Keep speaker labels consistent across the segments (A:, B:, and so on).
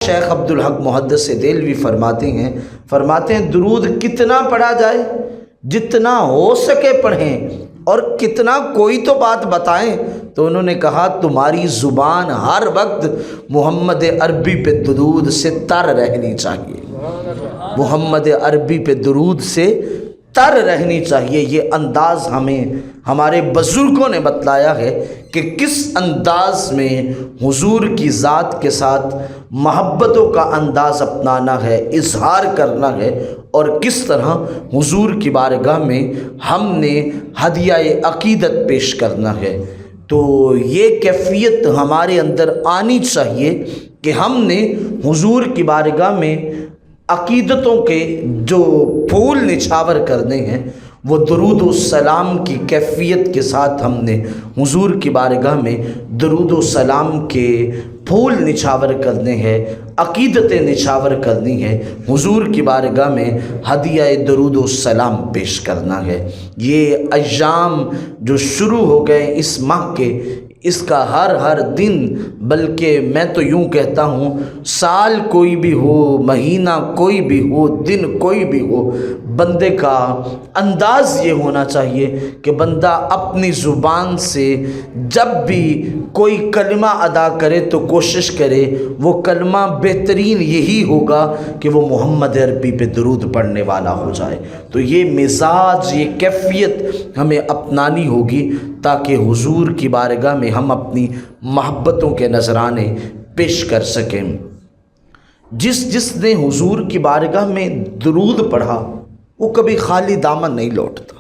A: شیخ عبدالحق محدث دہلوی فرماتے ہیں درود کتنا پڑھا جائے؟ جتنا ہو سکے پڑھیں، اور کتنا کوئی تو بات بتائیں۔ تو انہوں نے کہا تمہاری زبان ہر وقت محمد عربی پہ درود سے تر رہنی چاہیے، محمد عربی پہ درود سے تر رہنی چاہیے۔ یہ انداز ہمیں ہمارے بزرگوں نے بتلایا ہے کہ کس انداز میں حضور کی ذات کے ساتھ محبتوں کا انداز اپنانا ہے، اظہار کرنا ہے، اور کس طرح حضور کی بارگاہ میں ہم نے ہدیہ عقیدت پیش کرنا ہے۔ تو یہ کیفیت ہمارے اندر آنی چاہیے کہ ہم نے حضور کی بارگاہ میں عقیدتوں کے جو پھول نچھاور کرنے ہیں وہ درود و سلام کی کیفیت کے ساتھ ہم نے حضور کی بارگاہ میں درود و سلام کے پھول نچھاور کرنے ہیں، عقیدتیں نچھاور کرنی ہے، حضور کی بارگاہ میں ہدیہ درود و سلام پیش کرنا ہے۔ یہ ایام جو شروع ہو گئے اس ماہ کے، اس کا ہر دن، بلکہ میں تو یوں کہتا ہوں سال کوئی بھی ہو، مہینہ کوئی بھی ہو، دن کوئی بھی ہو، بندے کا انداز یہ ہونا چاہیے کہ بندہ اپنی زبان سے جب بھی کوئی کلمہ ادا کرے تو کوشش کرے وہ کلمہ بہترین یہی ہوگا کہ وہ محمد عربی پہ درود پڑھنے والا ہو جائے۔ تو یہ مزاج، یہ کیفیت ہمیں اپنانی ہوگی تاکہ حضور کی بارگاہ میں ہم اپنی محبتوں کے نذرانے پیش کر سکیں۔ جس نے حضور کی بارگاہ میں درود پڑھا وہ کبھی خالی دامن نہیں لوٹتا۔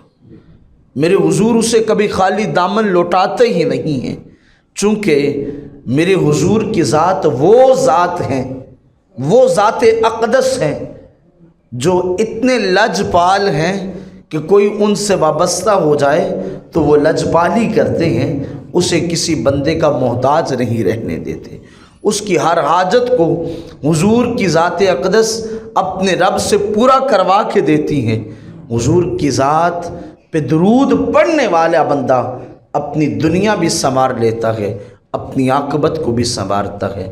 A: میرے حضور اسے کبھی خالی دامن لوٹاتے ہی نہیں ہیں، چونکہ میرے حضور کی ذات وہ ذات ہیں، وہ ذات اقدس ہیں جو اتنے لجپال ہیں کہ کوئی ان سے وابستہ ہو جائے تو وہ لجپالی کرتے ہیں، اسے کسی بندے کا محتاج نہیں رہنے دیتے۔ اس کی ہر حاجت کو حضور کی ذات اقدس اپنے رب سے پورا کروا کے دیتی ہیں۔ حضور کی ذات پہ درود پڑھنے والا بندہ اپنی دنیا بھی سنوار لیتا ہے، اپنی عاقبت کو بھی سنوارتا ہے۔